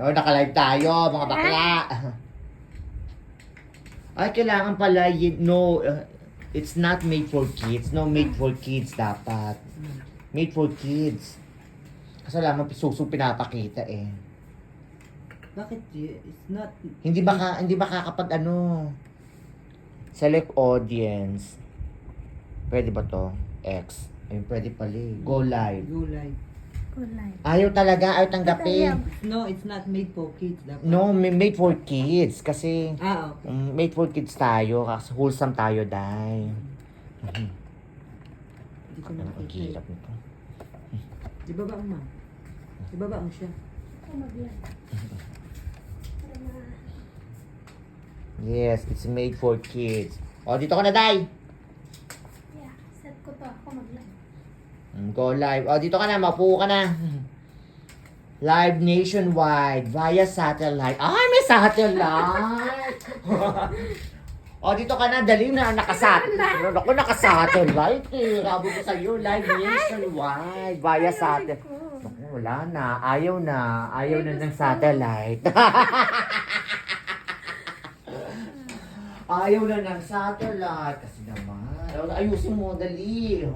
Oh, naka-live tayo, mga bakla. Ay, kailangan pala, no, it's not made for kids. No, made for kids dapat. Made for kids. Kasi alam mo, suso pinapakita eh. Bakit it's not... Hindi ba kapag ano, select audience. Pwede ba to? X. Ayun, pwede pala eh. Go live. Go live. Kulay. Ayaw talaga, ayaw tanggapin. No, it's not made for kids. Dapat. No, made for kids. Kasi, Okay. made for kids tayo. Kasi wholesome tayo, dahil. Hindi ko Ang nakita. hirap nito. Di ba mo, ma'am? Di ba mo siya? Ako mag-live. Yes, it's made for kids. O, dito ka na, Day. Yeah, set ko to. Ako mag-live. Go live. O, dito ka na. Mapuo ka na. Live nationwide via satellite. Ay, may satellite! O, dito ka na. Dali na. Nakasatellite. Ako, nakasatellite eh. Rabo ko sa'yo. Live nationwide via satellite. Naku, wala na. Ayaw na. Ayaw na ng satellite. Ayaw na ng satellite. Kasi naman. Ayusin mo. Dali.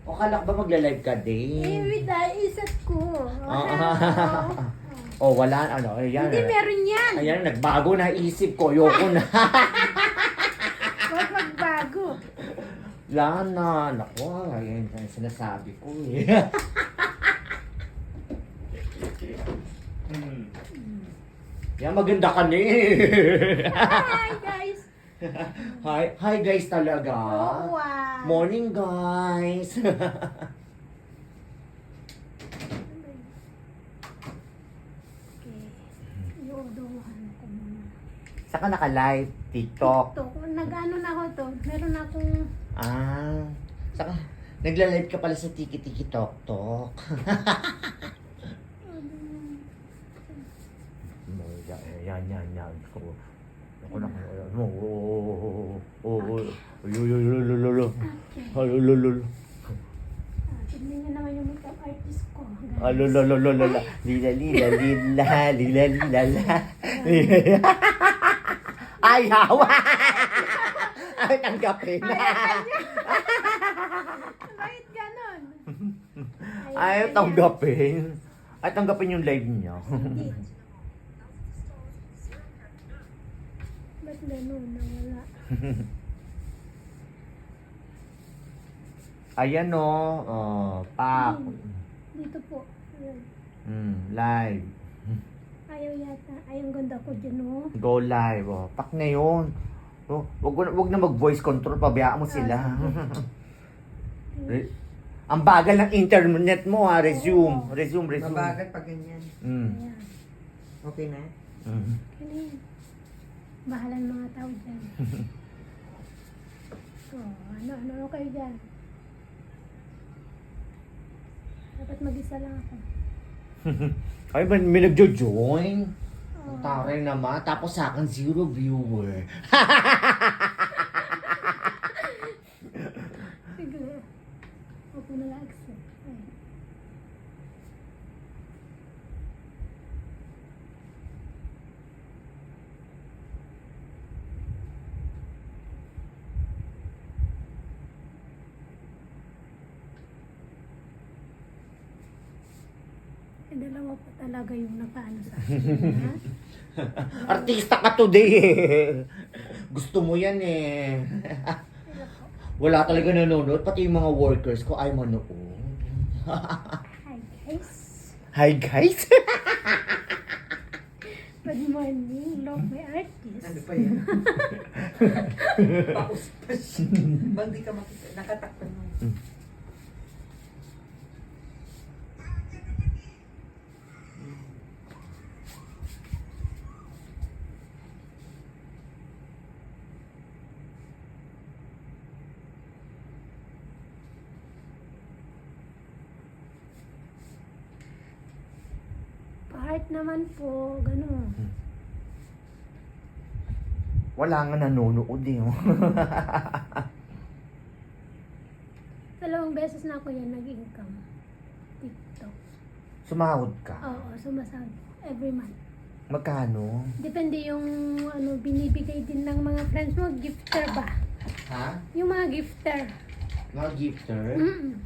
O, kalak ba magla-live ka din? Wait, iset ko. Oh, wala. Ano, ayan. Hindi, meron yan. Ayan, nagbago na isip ko. Yoko na. Huwag magbago. Wala na. Naku, ayan. Sinasabi ko eh. Yan, maganda ka na eh. Hi, guys. Hi guys talaga. Oh, wow. Morning guys. Okay. Iuuduhan ko muna. Saka naka-live, TikTok. Ito, nag-ano na ako to. Meron akong... Saka nagla-live ka pala sa Tiki-Tiki Tok Tok. Yan. Ako na. Tignan niyo naman yung makeup artist ko. Lila. Ay, hawa! Ay, tanggapin na. Bakit ganon? Ay, tanggapin. Ay, tanggapin yung live niya. Hindi. Ba't ganon? Nawala. Ayan o. Pak. Dito po. Ayan. Live. Ayaw yata. Ay, ang ganda ko dyan, oh. Go live. Pak na yun. Wag na mag-voice control. Pabayaan mo sila. Ang bagal ng internet mo ha. Resume. Mabagal pag ganyan. Ayan. Okay na? Kaya yan. Bahalan mga tao dyan. Ano kayo dyan? Dapat mag-isa lang ako. Ay, may nagjo-join. Oh. Taray naman. Tapos sa akin, 0 viewer. Sige. Huwag mo nila accept. Ay. Dalawa pa talaga yung nakaano sa akin. Ha? Artista ka today eh. Gusto mo yan eh. Wala talaga nanonood. Pati yung mga workers ko ay manood. Hi guys. Hi guys. Good morning. Love my artist. Ano pa yan? Pauspas. Bang di ka makita. Nakatakpan mo. Heart naman po. Ganun. Wala nga nanonood eh. Dalawang beses na ako yan nag-income. TikTok. Sumahod ka? Oo, sumasahod. Every month. Magkano? Depende yung ano, binibigay din ng mga friends mo. Gifter ba? Ha? Yung mga gifter. Mga gifter? Mm.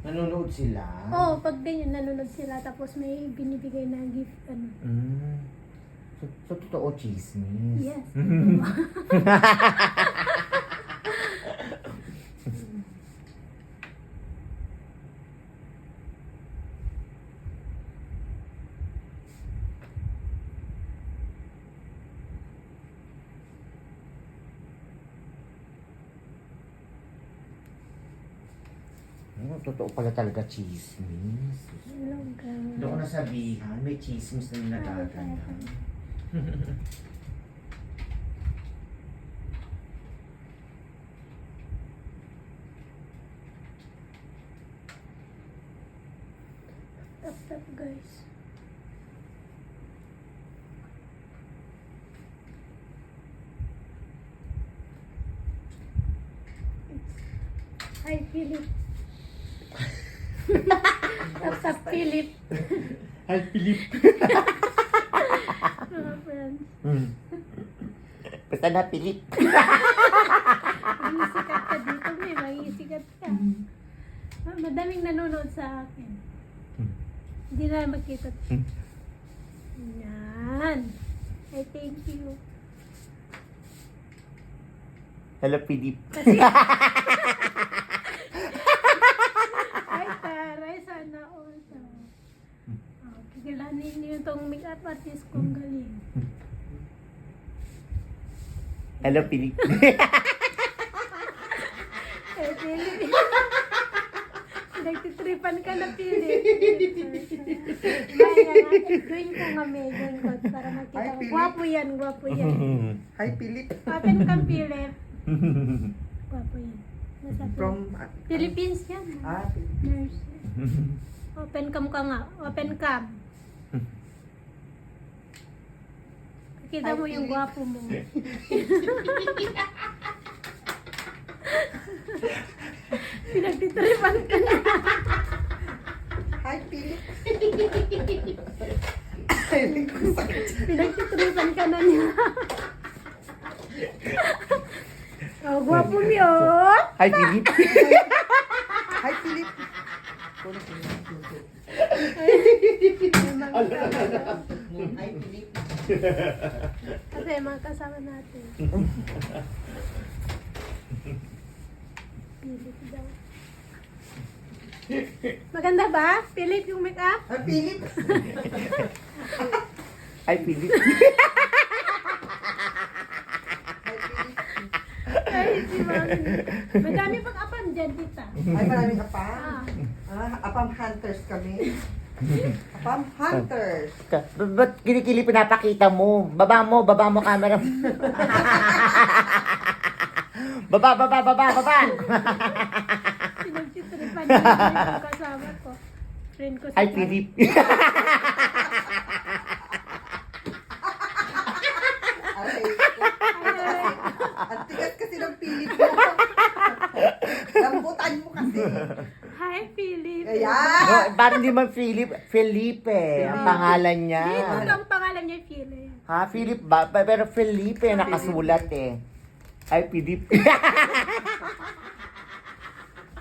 Nanonood sila? Oo, pag ganyan, nanonood sila. Tapos may binibigay na gift. Ano. Mm. So, totoo chismis? Yes. Totoo pala talaga chismis. Hello, guys. Doon ko nasabihan, may chismis na nagagana. Tap, guys. Hi, Philip. Tap, Philip. Hi, Philip. Mga friends. Basta na, Philip. Magisikat ka dito, may magisikat ka. Madaming nanonood sa akin. Hindi na magkita. Yan. I thank you. Hello, Philip. Kasi, ay taray, sana all. Kikilanin niyo itong make-up artist kong galing. Hello, Philip. Eh, Philip. Nagtitripan ka na, Philip. Kaya nga, gawin ko nga may gawin ko para makita ko. Gwapo yan, gwapo yan. Hi, Philip. Open cam, Philip. Gwapo yan. Nasa From... Philippines yan. Philip. Nurse. Open cam ka nga. Open cam. Kita mo yung gwapo mo. Pinagtitripan ka na. Hi, Philip. Pinagtitripan ka na niya. Oh, gwapo mo yun. Hi, Philip. Hi, Philip. Hi, Philip. Kasi mga kasama natin. Philip daw. Maganda ba? Philip yung make-up? Hi, Philip. Hi, Philip. Ay, si Mami. Madami pang apam dyan, tita. Ay, maraming apam. Ah, Apam hunters kami. Apam hunters. Ba't kilikili pinapakita mo? Baba mo camera. Baba. pinagtitripan niya yung kasama ko. Friend ko Hi, Philip. Aray ko. Ang tigas kasi ng Philip mo. Lambutan mo kasi. Hi, Philip. Ayan. No, parang di man Philip. Felipe. Ang pangalan niya. Dito ang pangalan niya, Philip. Ha, Philip ba? Pero Felipe nakasulat eh. Hi, Philip.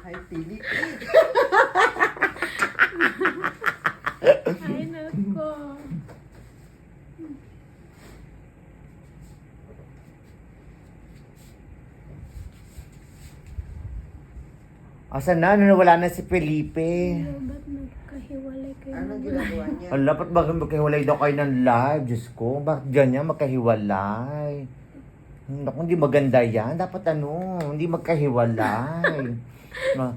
Hi, Philip. Ay, nako. Asan na? Wala na si Felipe. Ano, ba't nagkahiwalay kayo? Anong ginagawa niya? Ala, ba't bakit magkahiwalay daw kayo ng live? Diyos ko, bakit ganyan magkahiwalay? Naku, hindi maganda yan. Dapat hindi magkahiwalay. No.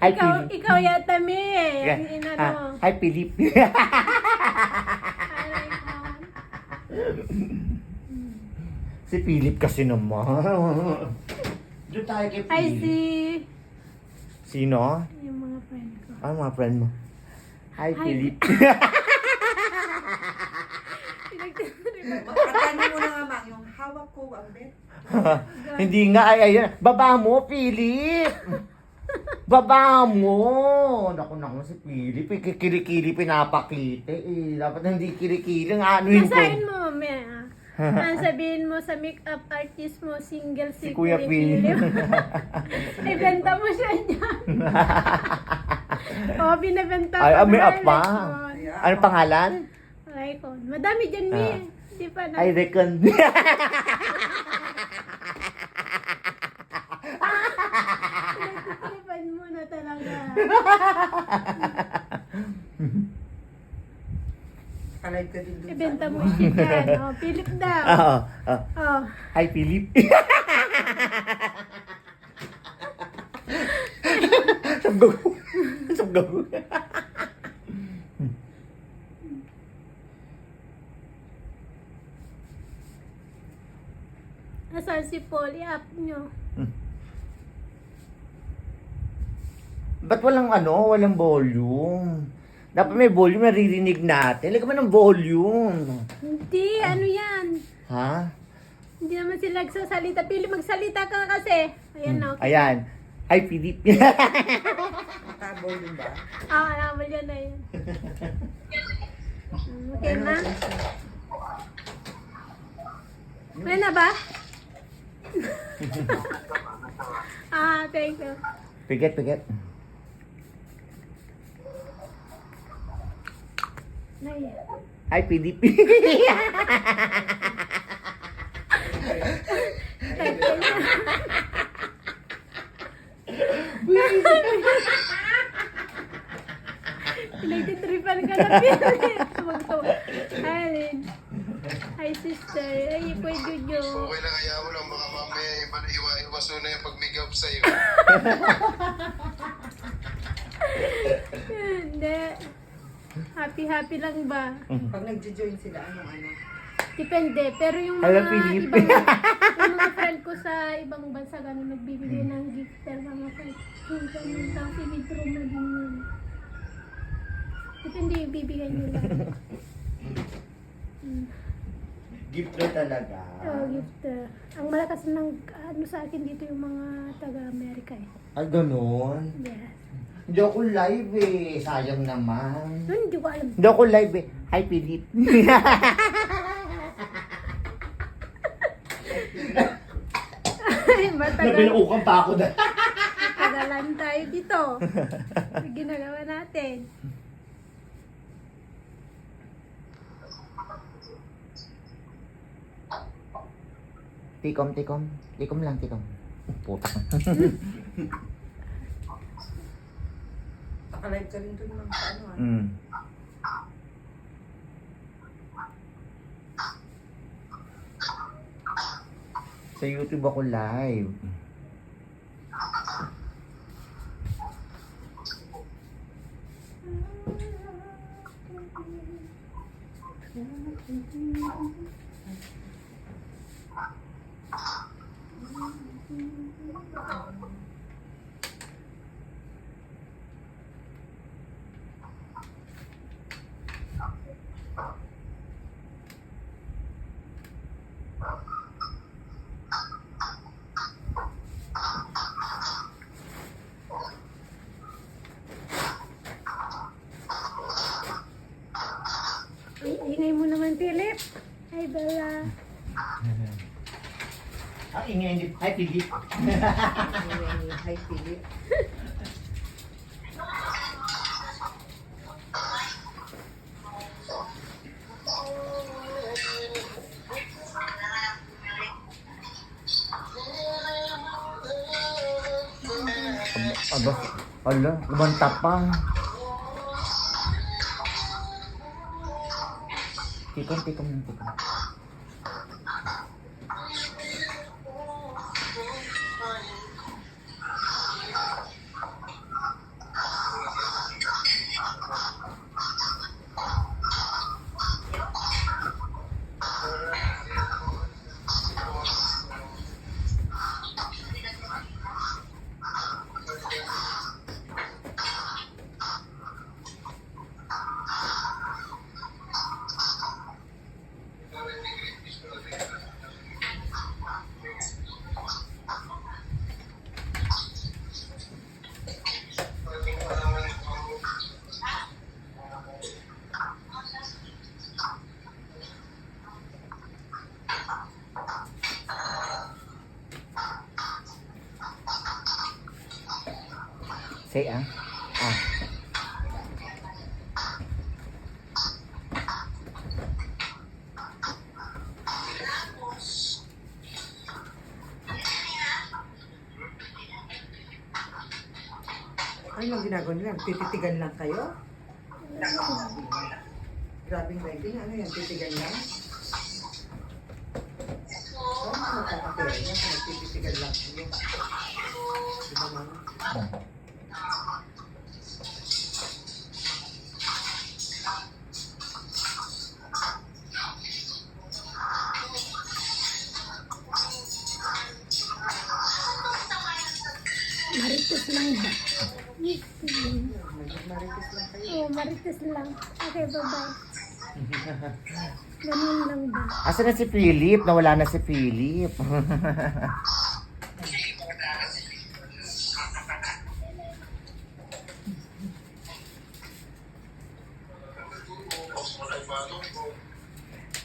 Hi, Philip. Ikaw yata, me. Yeah. Ang inano. Hi, Philip. Aray ko. Si Philip kasi naman. Doon tayo kay Philip. Hi, si... Sino? Yung mga friend ko. Ano mga friend mo? Hi, Hi. Philip. Pinagtitripan. Makakano mo na nga, Mang, yung hawak ko, ang bet. Hindi nga, ay, ayun. Baba mo, Philip. Baba mo! Naku, si Philip, kikili-kili pinapakita eh. Dapat hindi kili-kili, anuin ko. Basahin mo mamaya. Ang sabihin mo sa makeup artist mo, single Si si Kuya Kuya Philip. Philip. Ibenta mo siya dyan. Binibenta Ay, ko may na apa. icon. Ano pangalan? Icon. Madami dyan, Mi. Di pa na. I reckon. Pinagtitripan mo na talaga. Kalive ka din dun Ibenta sa mo ano. siya dyan. Philip daw. Oo. Oh. Hi, Philip. Sabgaw. Sabgaw. Nasaan si Paul? I-up nyo. Ba't walang volume? Dapat may volume, naririnig natin. Lagyan mo ng volume. Hindi, ano yan? Ha? Hindi naman sila nagsasalita. Pili, magsalita ka kasi. Ayan na, okay. Ayan. Hi, Philip. Tabol din ba? Alam yan na yun. Okay na? Okay na ba? Thank you. Piget. Nay. Hi, Philip. Pinagtitripan ka na, Philip. Tumagtawa. Hi, Lynn. Hi, sister. Ay, Kuya Jojo. Okay lang, kaya mo lang, baka mamaya iwaso na yung pag-make-up sa'yo. Hindi. Happy lang ba? Pag nag-join sila, ano? Depende. Pero yung Hello, mga Philip. yung mga friend ko sa ibang bansa, ganun, nagbibigay ng gift. Pero mga friend, yung ganun lang, pinidro mo din yun. Depende yung bibigay nila. Gift na talaga. Gift. Ang malakas ng ano sa akin dito yung mga taga-Amerika eh. Ay, ganun. Yes. Hindi ako live eh. Sayang naman. Yun, hindi ko alam. Hindi ako live eh. Hi, Philip. Ay, matagal. Nabinuukan pa ako na. Tagalan tayo dito. Ginagawa natin. Tikom. Tikom lang, tikom. Putak. Nakalive ka rin dun ng ano. Mm. Sa YouTube ako live. Ay, ingay mo naman, Philip. Hi, Bella. Ang ingay ni Hi, Philip. Hi, Philip. Aba, ala, lumanta pa. Tikom. Say ah. Ah. Ano yung ginagawa nila? Tititigan lang kayo? Grabing writing. Ano yan? Titigan lang? Oh, nakakapera yan. Nagtititigan lang kayo. Diba mama? Marites lang ba? Marites lang kayo. Oo, marites lang. Okay, bye-bye. Ganun lang ba? Asa na si Philip? Nawala na si Philip.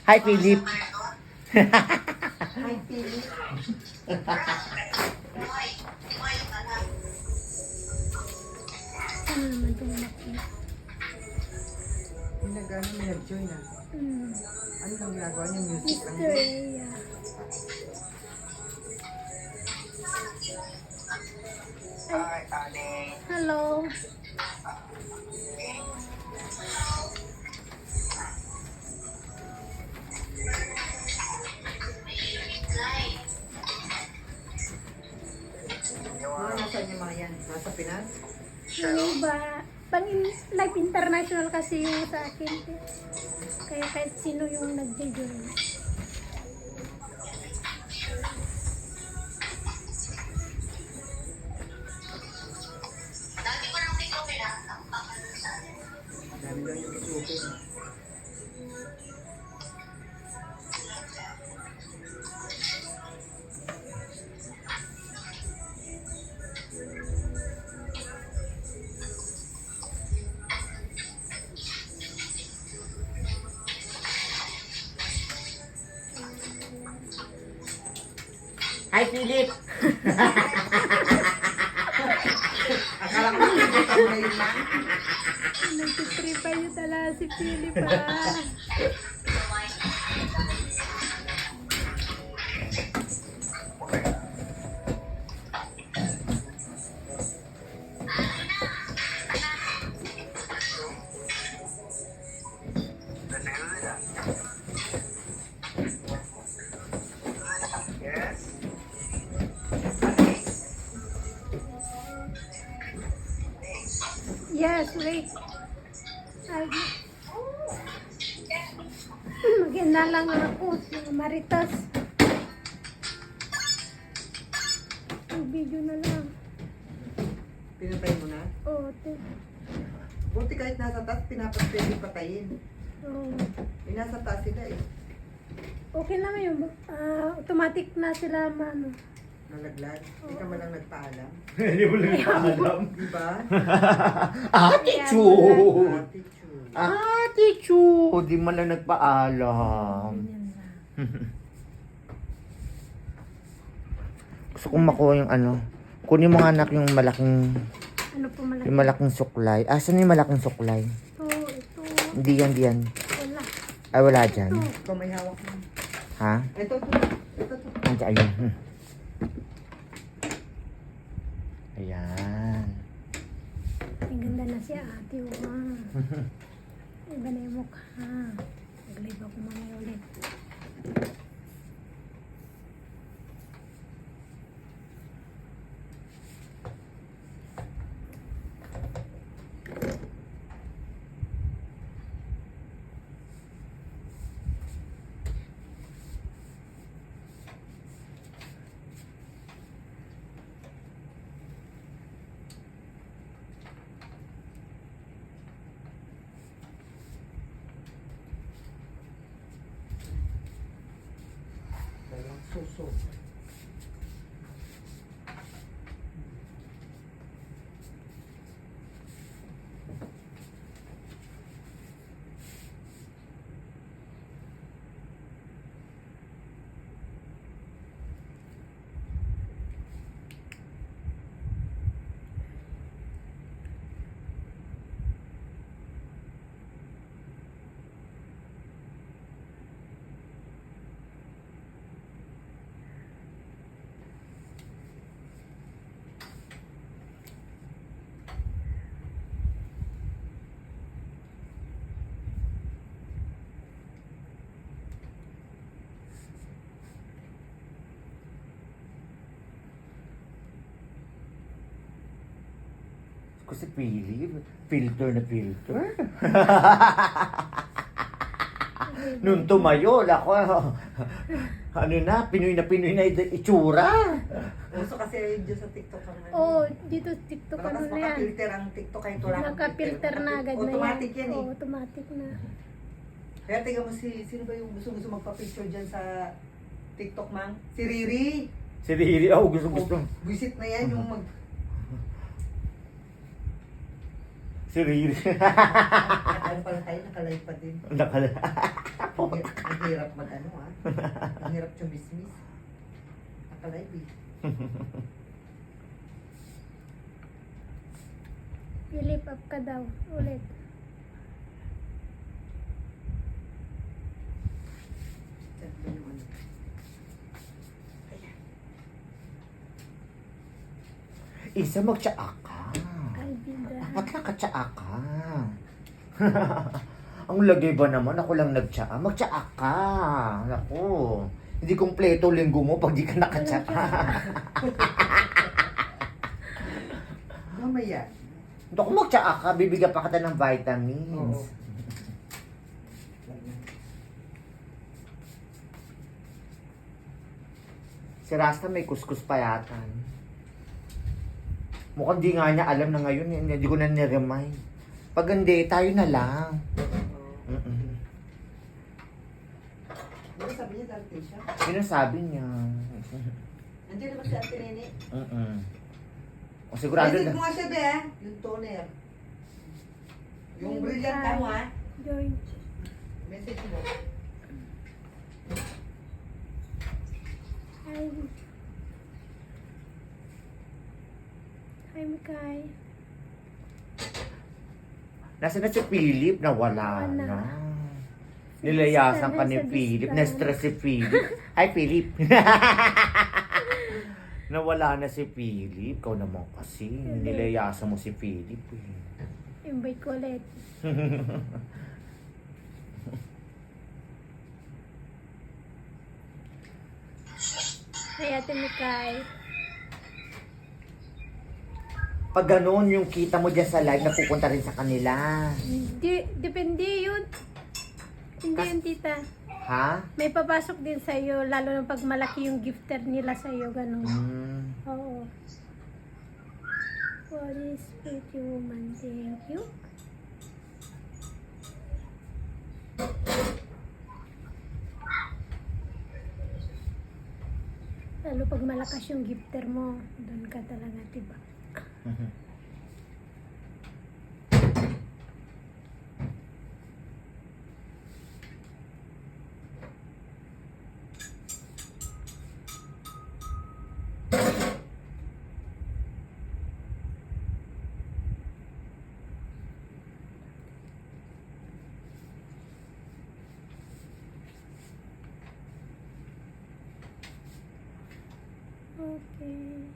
Hi, Philip. Hi, Philip. Sana naman tumakit. May may nag-join na. Ano yung ginagawa niya? Music lang. Mr. Aya. Hello. Mga nasaan yung mga yan? Nasa Pinas? Yung ba? Live international kasi yung sa akin. Kaya kahit sino yung nag-join. Dami daw yung isukin. Hi, Philip. Akala ko nakikita mo na yun lang. Nagtitripa niyo talaga si Philip ah. Yes, wait. Maganda lang ako, si Maritas. Ang video na lang. Pinatay mo na? Oo, Buti kahit nasa taas, pwede patayin. Oo. Nasa taas sila eh. Okay naman yun. Automatic na sila mano. Nalaglag. Hindi ka man lang nagpaalam. Hindi mo lang alam. Diba? Ate Chu! Ate Chu. Ate Chu! Di man lang nagpaalam. Ganyan lang. Gusto kong makuha yung ano. Kunin mo nga anak yung malaking, Ano po malaki? yung malaking suklay. Asan yung malaking suklay? Ito. Hindi yan, di yan. Wala. Ay, wala dyan. Ikaw may hawak mo. Ha? Ito. Nandiyan, ayun. Ayan. Ang ganda na si ate. Wow. Iba na yung mukha. Mag-live ako mamaya ulit. Dalawang suso. Ko si Philip. Filter na filter. Nung tumayo, ako, ano na Pinoy na itsura. Uso kasi yun dyan sa TikTok ka na. Oo, dito TikTok Baka ano mas na yan. makapilter ang TikTok kahit wala kang Naka-filter na agad na yan. Automatic yan eh. Oo, automatic na. Kaya tingnan mo sino ba yung gusto magpa-picture dyan sa TikTok, Mang? Si Riri. Si Riri, gusto. Visit na yan yung Si Riri. Ano pala tayo, nakalive pa din. Nakala. Ang hirap mag-ano ah. Ang hirap chumismis. Nakalive eh. Philip, up ka daw. Ulit. Chat ba yung ano? Isa magtsaa ka. Albida. Ba't nakatsaa ka? Ang lagay ba naman? Ako lang nagtsaa. Magtsaa ka. Naku. Hindi kumpleto linggo mo pag di ka nakatsaa. Mamaya. Kung magtsaa ka, bibigyan pa kita ng Oo. vitamins. Si Rasta may kuskus pa yata. Mukhang di nga niya alam na ngayon. Hindi ko na niremind. Pag hindi, tayo na lang. Oo. Mm-mm. Ano sabi niya dati siya? Yun ang sabi niya. Nandiyan naman si Ate Nene. Mm-mm. O sigurado Message na. mo nga siya, be. Yung toner. Yung brilliant ka mo, ha? Join. Message mo. Hi. Hi, Mikay. Nasaan na si Philip? Nawala Wala. na. Nilayasan ka ni Sa Philip. distan. Na-stress si Philip. Ay, Philip. Nawala na si Philip. Ikaw naman kasi. Nilayasan mo si Philip. Invite ko ulit. Hi, Ate Mikay. Pag ganun, yung kita mo dyan sa live, napupunta rin sa kanila. Depende yun. Hindi yun, tita. Ha? May papasok din sa'yo, lalo na pag malaki yung gifter nila sa'yo, ganun. Oo. What is pretty woman? Thank you. Lalo pag malakas yung gifter mo, doon ka talaga, diba? Okay.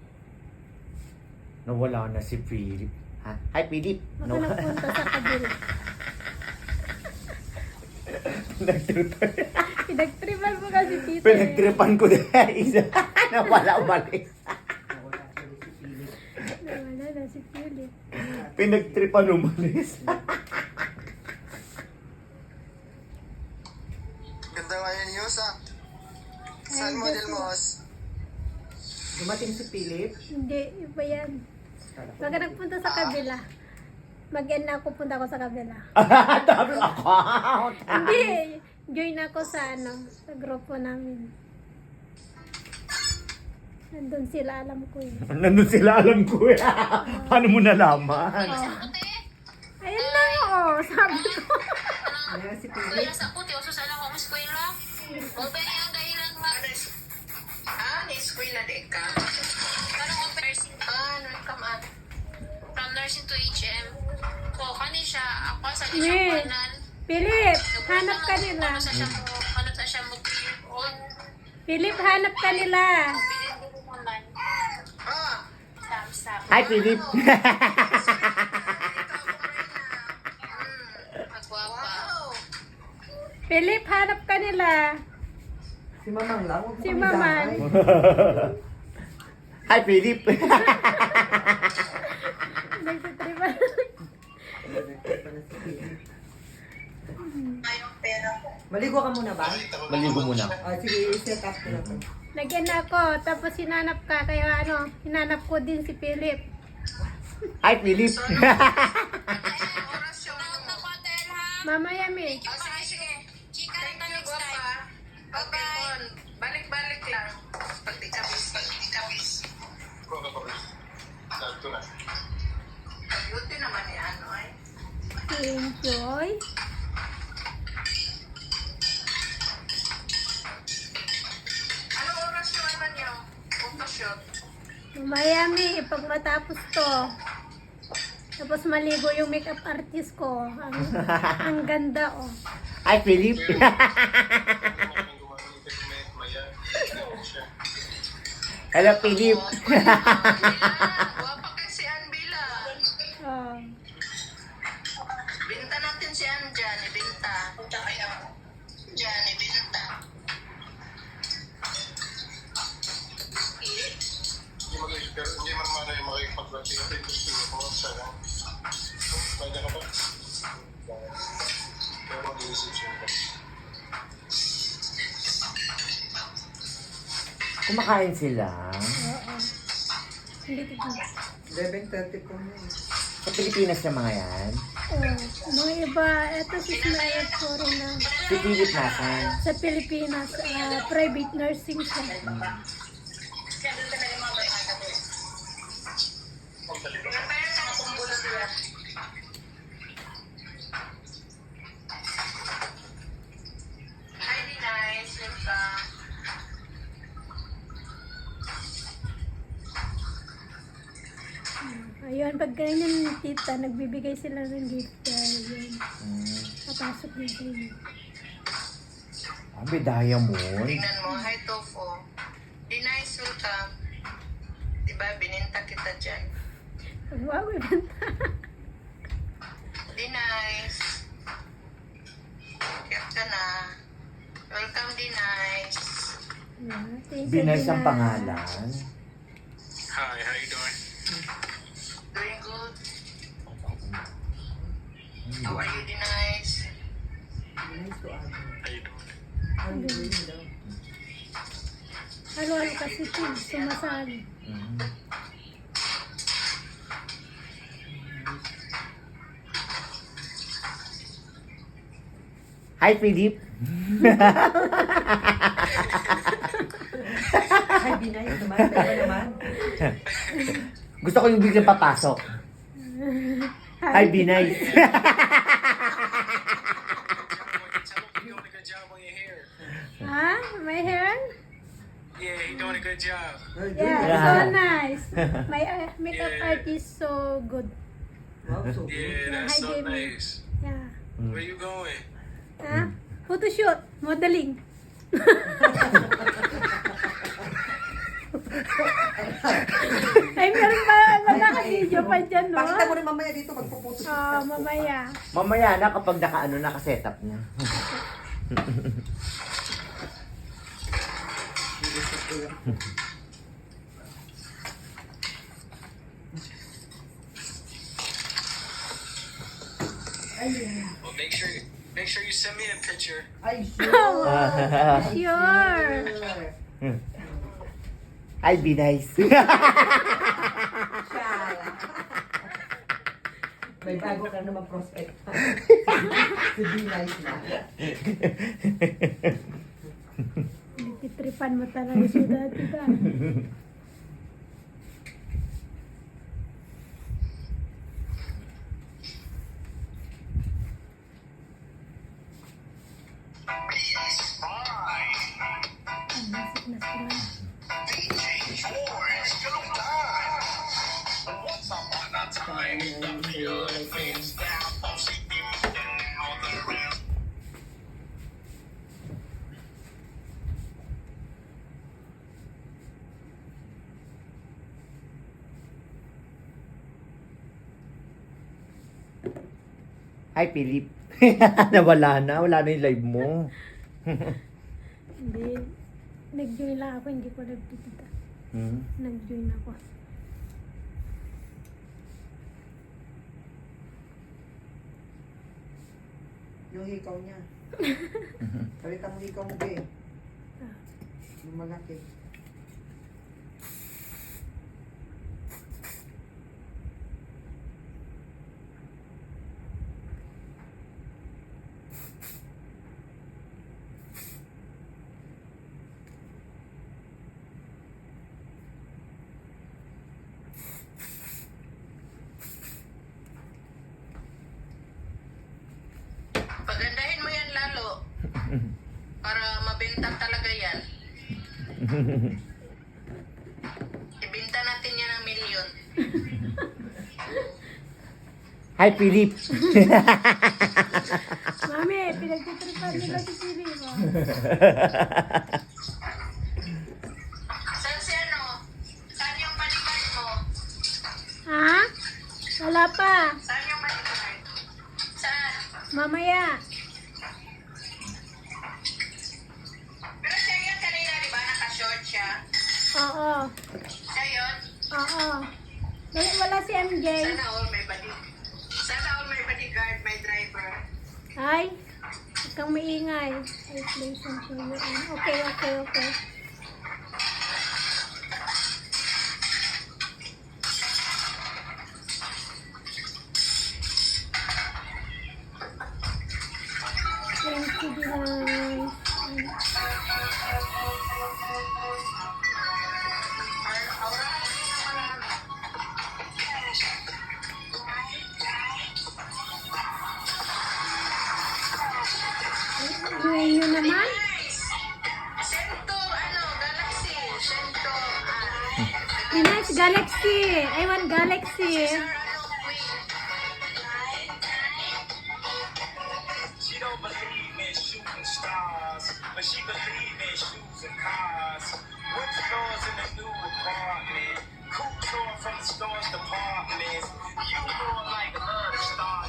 Nawala na si Philip. Ha? Hi, Philip. Baka nagpunta sa kabila. Nagtutoy. Pinagtripan mo kasi tita. Pinagtripan ko din. Isa. Nawala umalis. Nawala actually si Philip. Nawala na si Philip. Pinagtripan umalis. Ganda nga yun, Yus, ah. Saan model mo, Os? Dumating si Philip. Hindi, iba yan. Baka nagpunta sa kabila. Mag-end na ako, punta ako sa kabila. Dami account. Hindi, join ako sa sa grupo namin. Nandun sila, alam ko yun. Nandun sila, alam ko eh. Paano mo nalaman? Ayun lang, sabi ko. Ayan si Wala Philip. sa puti, o susala ko ang eskwela. O ba yung dahilan nga? Na-eskwela de ka. Parang ang nursing. Come on. From nursing to HM. So, kani siya, ako sa Ne. siyang panan. Philip, hanap ka nila. Ano sa siya mo, ano sa siya mo, on. Philip, hanap ka nila. Bilin ko naman. Stop. Hi, Philip. Magwapa. Philip, hanap ka nila. Si Mamang lang. Huwag mo Si kami Mamang. damay. Hi, Philip. Nagtitrip ba? Ayong pera ko. Maligo ka muna ba? Maligo muna. Sige, i-set up ko na to. Lagyan na ako, tapos hinanap ka, kaya ano, hinanap ko din si Philip. Ay, Philip. Oras yung na hotel ha. Mamaya, Mi. Oh, sige, sige. Chika na next time. Bye-bye. Balik-balik lang. Pagtikabis. Sakto na. Beauty naman ni ano eh. Enjoy. Anong oras yung ano niyo? Photoshoot. Mamaya, Mi, pag matapos to. Tapos maligo yung makeup artist ko. Ang ganda, oh. Ay, Philip. Hello, Philip. Guwapa kasi Anbila. Oh. Binta natin si Anjan. Ibinta. Punta kayo. Jan, ibinta. Hindi man mana yung makikipag-rating. Gusto ko sa lang. Pwede ka ba? Pero mag-iisip siya. Kumakain sila. Oo. Hindi ko. 11:30 po na eh. Sa Pilipinas na mga yan. Oh, mga iba, eto si Smile Foreign na Si Philip nasan. sa Pilipinas, private nursing siya. Hi, di nice. Limpa. Ayun, pag ganyan tita, nagbibigay sila ng gift. Ayun, Hmm. papasok din sa inyo. Ah, may diamond. Tingnan mo. Hi, Tofu. Di nice, welcome. Diba, bininta kita dyan. Wow, ibenta. Di nice. Kaya ka na. Welcome, di nice. Thank you, Binay ang Dina. pangalan. Hi, how you doing? Doing good. How are you, di nice? Nice to ano. How you doing? Ang green daw. Halo-halo kasi Tim, sumasali. Hmm. Hi, Philip. Ay, binay naman. Tayo naman. Gusto ko yung biglang papasok. Hi, be nice. You're doing a good job on your hair. Ha? My hair? Yeah, you're doing a good job. Ay, Yeah, good. so nice. My makeup Yeah. artist so good. Wow, so good. Yeah, that's Hi, so Jamie. nice. Yeah. Where you going? Ha? Photoshoot, modeling. Ay, meron pa, naka-video pa dyan, no? Pakita mo rin mamaya dito, magpuputo. Mamaya. Mamaya na kapag naka-setup niya. Ay, Well, make sure you send me a picture. ay, sure. Sure. Hi, be nice. Siya. May bago ka naman prospect. Si B-Nice na. Nagtitripan mo talaga siya dati ka. Ang nasik na sila. Hi, Philip. Nawala na. Wala na yung live mo. Hindi. Nag-join lang ako, hindi ko nagtitita. Hmm? Nag-join ako. Yung hikaw niya. Palitan mo hikaw mo, be. Yung malaki. Pagandahin mo yan lalo. Para mabenta talaga yan. Ibenta natin yan ng milyon. Hi, Philip. Mami, pinagtitripan nila si Siri mo. Saan si ano? Saan yung bodyguard mo? Ha? Wala pa. Saan yung bodyguard? Saan? Mamaya. Pero siya yun kanina, di ba? Naka-short siya. Oo. Siya yun? Oo. Wala si MJ. Sana all may bodyguard, may driver. Ay, huwag kang maingay. I play some for you. Okay. Thank you, guys. Ingay nyo naman. Sento, ano, Galaxy. Sento, Nice Galaxy. I want Galaxy. Sir, ano, Queen. She don't believe in shooting stars, but she believe in shoes and cars. Wood floors in the new apartment. Cool tour from the store's departments. You more like love star.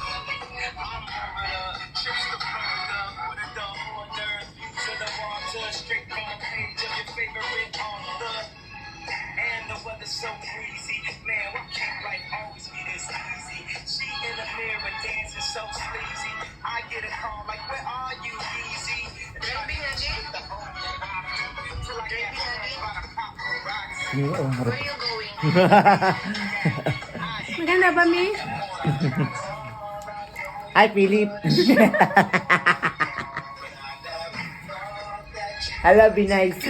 I'm over trips to Florida with a dumb order. Views of the water, straight from a page of your favorite author. And the weather's so breezy. Man, why can't life always be this easy? She in the mirror dancing so sleazy. I get a call like, where are you, Easy? Driving again? Driving again? Where you going? Maganda ba, Mi? Hi, Philip. Hello, be nice.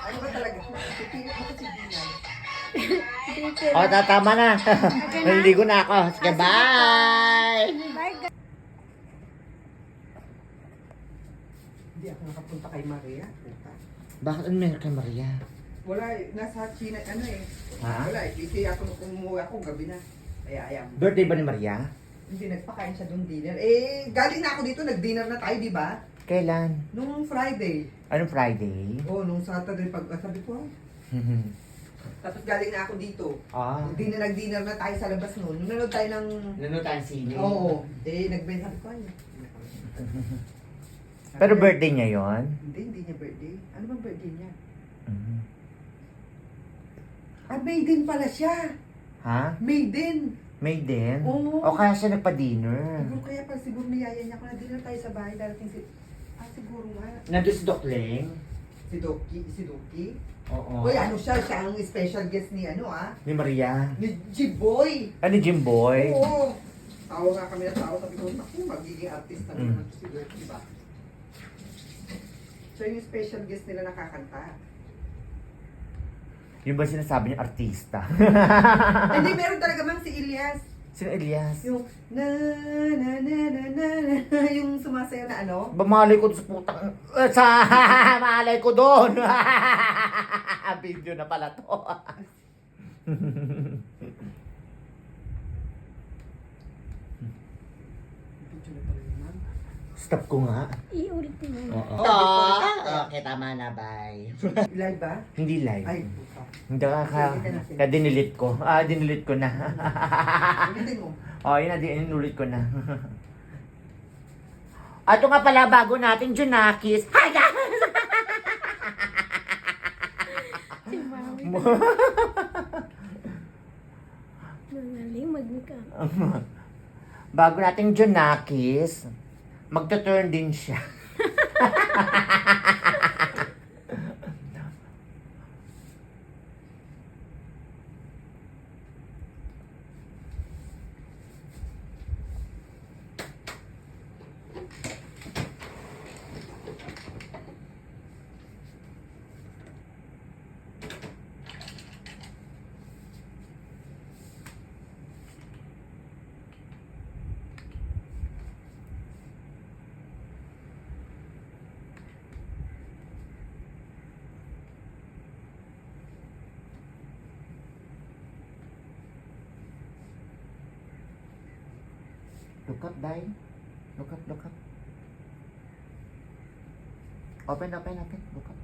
Ano ba talaga? Pipili mo kasi Binay. O, tama na. Naliligo na ako. Sige, bye! Bye, guys. Hindi ako nakapunta kay Maria. Puta. Bakit ano meron kay Maria? Wala eh. Nasa China, ano eh. Ha? Wala eh. Kasi ako nung umuwi ako, gabi na. Kaya ayan. Birthday ba ni Maria? Hindi, nagpakain siya doon dinner. Eh, galing na ako dito, nag-dinner na tayo, di ba? Kailan? Nung Friday. Anong Friday? Oh, nung Saturday, sabi ko, tapos galing na ako dito. Ah. Nag-dinner na tayo sa labas noon. Nung nanood tayo ng... Nanood tayo sine? Oo. Eh, nag-benta ko ay. Pero birthday niya yon? Hindi niya birthday. Ano bang birthday niya? Mhm. Ah, maiden pala siya. Ha? Maiden. May din? Oo. O kaya siya nagpa-dinner? Siguro kaya pala siguro niyaya niya. Kung na-dinner tayo sa bahay, darating si... Ah, siguro nga. Nandun si Doc Leng? Si Doki. Oo. Uy, ano siya? Siya ang special guest ni ano ah. Ni Maria? Ni G-Boy. Ano, Jimboy? Oo. Tawa nga kami na tawa. Sabi ko, naku, magiging artist na naman si Doki, di ba? So yung special guest nila nakakanta. Yung ba sinasabi niya artista? Hindi, meron talaga mang si Elias. Sino Elias? Yung na na na na na na yung sumasayaw na ano? Bamalay ko sa putang... Sa... Malay ko doon! Video na pala to. Video na pala yun, ma'am. Stop ko nga. Iulit mo. Oo. Okay, tama na. Bye. Live ba? Hindi live. Ay, buka. Hindi ka dinilit ko. Dinilit ko na. Ulitin mo. Yun na, dinulit ko na. Ito nga pala, bago natin, Junakis. Hi, guys! Si Mami. Magaling mag-makeup. Bago nating Junakis, magta-turn din siya. Look up, Dai. Look up, look up. Open, open, open. Look up.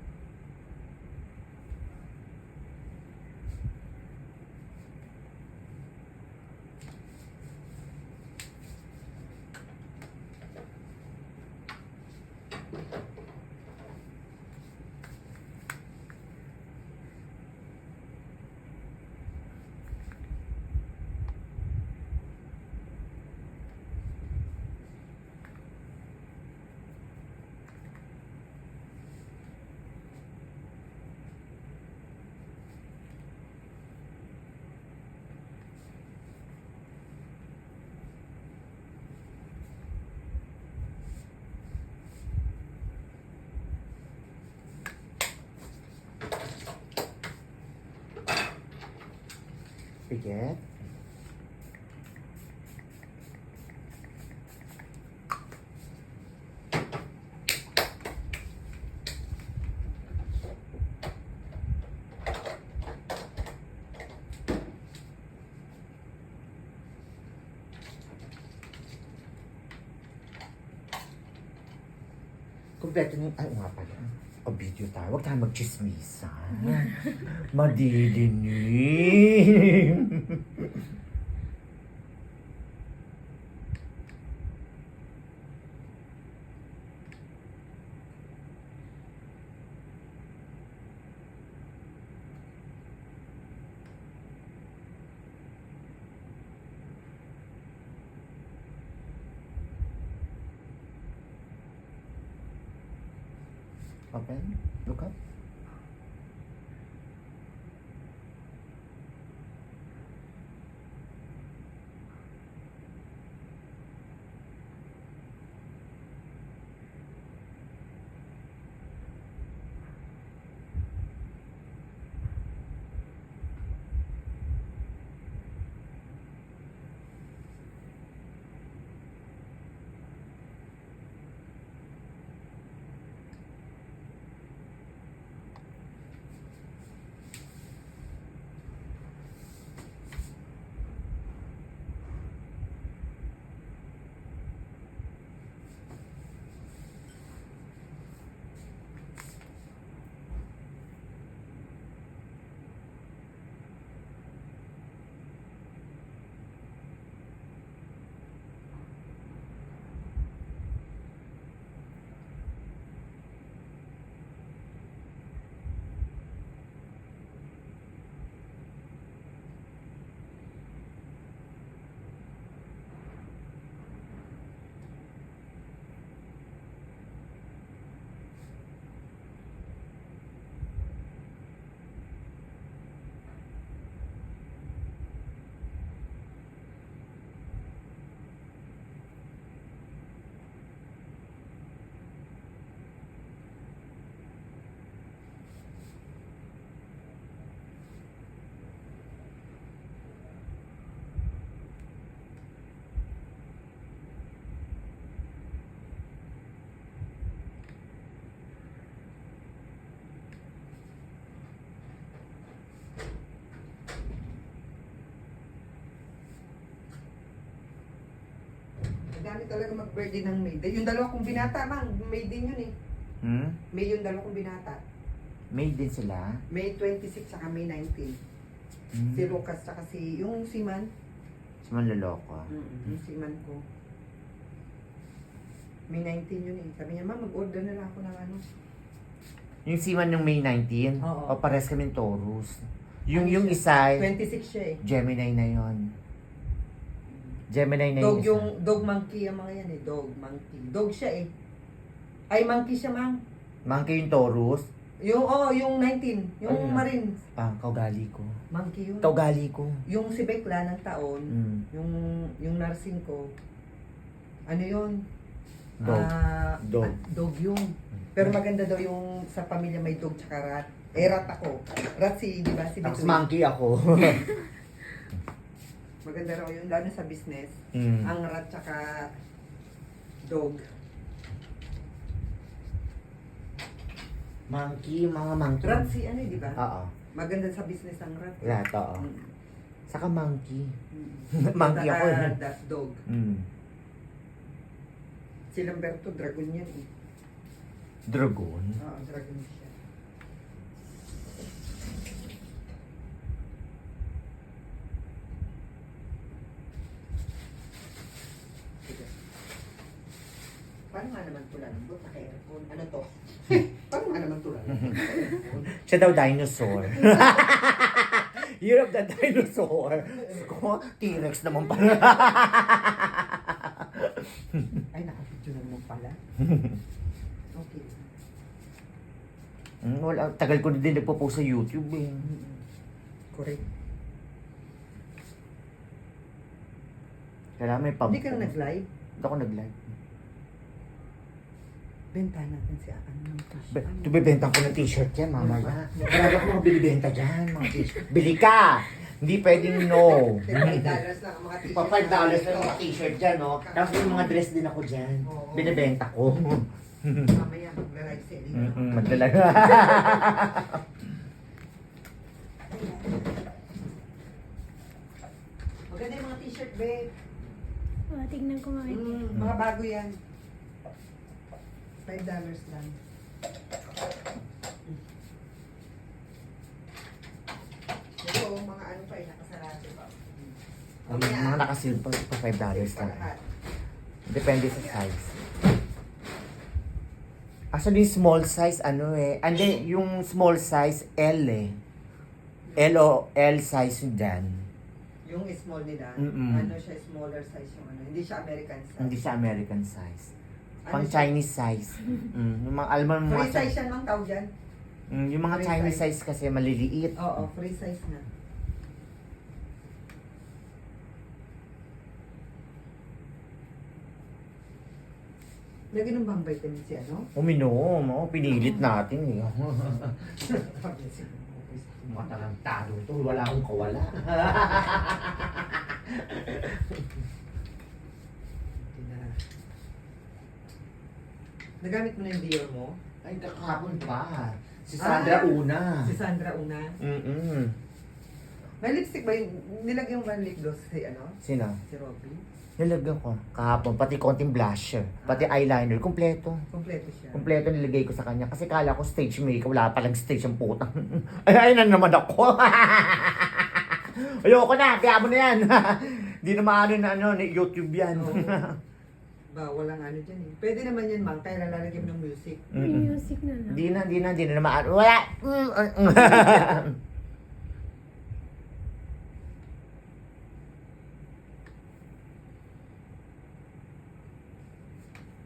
Bigat. Kompleto na yung, ay nga pala. O video tayo, huwag tayo magchismisa. Madidinig. Open, look up. Dami talaga mag-birthday ng May. Yung dalawa kong binata, mang, May din yun eh. May yung dalawa kong binata. Made din sila. May 26 saka May 19. Si Lucas saka yung Siman. Si Manloloko. Yung Siman ko. May 19 yun eh. Sabi niya, ma, mag-order na lang ako ng ano. Yung Siman yung May 19. Oo. O pares kami Taurus. Yung Ano yung siya? isa, 26 siya eh. Gemini na yon. Gemini na Dog isa. yung, dog monkey ang mga yan eh. Dog, monkey. Dog siya eh. Ay, monkey siya, mang. Monkey yung Taurus. Yung, yung 19. Yung Ayun. Marines. Ah, kaugali ko. Monkey yun. Kaugali ko. Yung si Bekla ng taon, Mm. yung nursing ko, ano yun? Dog. Dog. Dog yun. Pero maganda daw yung sa pamilya may dog tsaka rat. Eh, rat ako. Rat si, di ba? Si Tapos Bitoy. monkey ako. Maganda raw yun, lalo sa business. Mm. Ang rat tsaka dog. Monkey, mga monkey. Rat si ano, di ba? Oo. Maganda sa business ang rat. Rat, oo. Mm. Saka monkey. Mm. Monkey ako eh. Dog. Mm. Si Lamberto, dragon yan eh. Dragon. Oo, dragon siya. Sige. Paano nga naman tulan? Buta kay aircon. Ano to? Paano nga naman tulan? Siya daw dinosaur. Year of the dinosaur. Ko, T-Rex naman pala. Ay, nakapicture na naman pala. Okay. Wala, tagal ko din nagpo-post sa YouTube eh. Correct. Kailangan may pub. Hindi ka na nag-live? Hindi ako nag-live. Benta natin si ano ng t-shirt. Bibenta ko ng t-shirt yan, mamaya. Marami ako mga binibenta dyan, mga t-shirt. Bili ka! Hindi pwedeng no. $5 lang ang mga t-shirt. Pa $5 na yung mga t-shirt dyan, no? Tapos may mga dress din ako dyan. Oo. Binibenta ko. Mamaya, magla-live selling. Magdalaga. Maganda yung mga t-shirt, babe. Tignan ko nga. Mga bago yan. $5 lang. Ito, mga ano pa, nakasarado pa. Ang mga nakasilpa pa $5 lang. Depende sa size. Actually, small size, ano eh. Hindi, yung small size, L eh. L o L size dyan. Yung small nila, Mm-mm. ano siya, smaller size yung ano. Hindi siya American size. Hindi siya American size. Ano Pang siya? Chinese size. Yung mga, alam mo, yung Free mga, size yan, mang tawag dyan. yung mga Free Chinese size. size kasi maliliit. Oo, free size na. Lagi ng bang vitamin C, ano? Uminom, pinilit natin eh. Matalantado to, wala akong kawala. Nagamit mo na yung Dior mo? Ay, kakahapon pa. Si Sandra una. Si Sandra una. May lipstick ba yung nilagyan mo ba yung lip gloss si ano? Sino? Si Robby? Nilagyan ko kahapon, pati konting blusher, pati eyeliner, kompleto. Kompleto siya. Kompleto nilagay ko sa kanya. Kasi kala ko stage makeup, wala palang stage ang putang. Ay, na naman ako. Ayoko na, kaya mo na yan. Di na maano na ano, ni YouTube yan. Oo. Bawal ang ano dyan eh. Pwede naman yan, mang. Kaya lalagyan mo ng music. Mm-mm. Music na lang. Di na maano. Wala.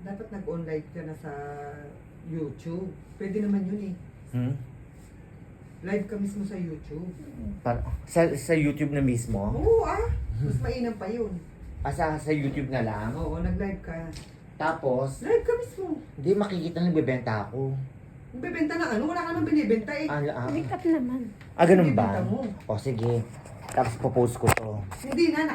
Dapat nag-on-live ka na sa YouTube. Pwede naman yun eh. Hmm? Live ka mismo sa YouTube. Sa YouTube na mismo? Oo mas mainam pa yun. Sa YouTube na lang? Oo, nag-live ka. Tapos, Live ka mismo. hindi makikita na nagbebenta ako. Nagbebenta na ano? Wala ka nang binibenta eh. Make up naman. Ganun ba? Binibenta mo. O sige. Tapos popost ko to. Hindi na,